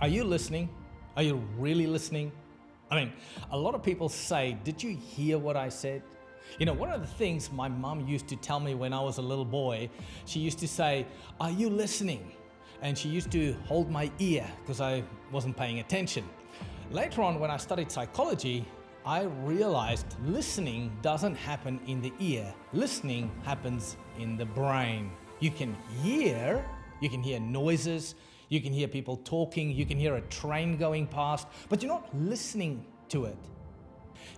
Are you listening? Are you really listening? I mean, a lot of people say, did you hear what I said? You know, one of the things my mum used to tell me when I was a little boy, she used to say, are you listening? And she used to hold my ear because I wasn't paying attention. Later on, when I studied psychology, I realized listening doesn't happen in the ear. Listening happens in the brain. You can hear noises, you can hear people talking, you can hear a train going past, but you're not listening to it.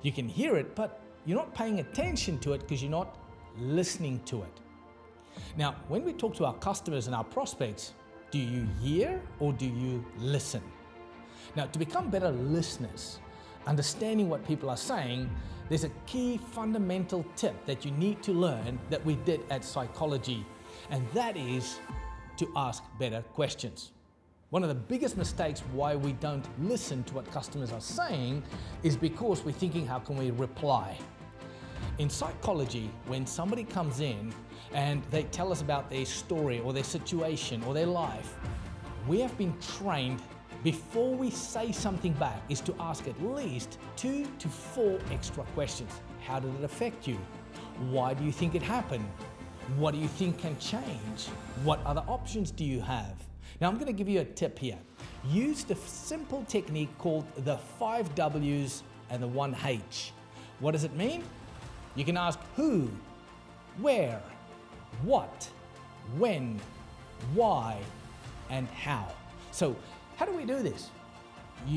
You can hear it, but you're not paying attention to it because you're not listening to it. Now, when we talk to our customers and our prospects, do you hear or do you listen? Now, to become better listeners, understanding what people are saying, there's a key fundamental tip that you need to learn that we did at Psychology, and that is to ask better questions. One of the biggest mistakes why we don't listen to what customers are saying is because we're thinking, how can we reply? In psychology, when somebody comes in and they tell us about their story or their situation or their life, we have been trained before we say something back is to ask at least 2 to 4 extra questions. How did it affect you? Why do you think it happened? What do you think can change? What other options do you have? Now, I'm going to give you a tip here. Use the simple technique called the 5 W's and the 1 H. What does it mean? You can ask who, where, what, when, why, and how. So, how do we do this?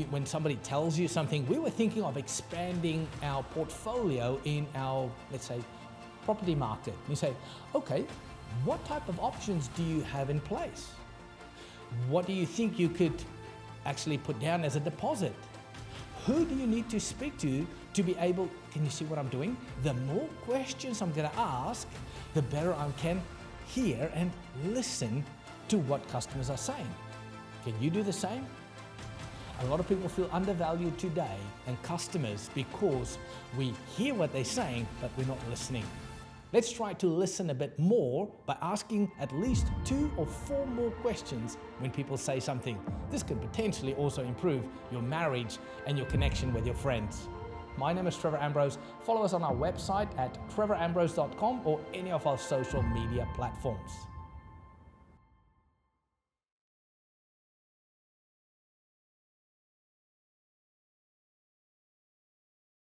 When somebody tells you something, we were thinking of expanding our portfolio in our, let's say, property market. You say, okay, what type of options do you have in place? What do you think you could actually put down as a deposit? Who do you need to speak to be able, can you see what I'm doing? The more questions I'm going to ask, the better I can hear and listen to what customers are saying. Can you do the same? A lot of people feel undervalued today and customers because we hear what they're saying, but we're not listening. Let's try to listen a bit more by asking at least 2 or 4 more questions when people say something. This could potentially also improve your marriage and your connection with your friends. My name is Trevor Ambrose. Follow us on our website at trevorambrose.com or any of our social media platforms.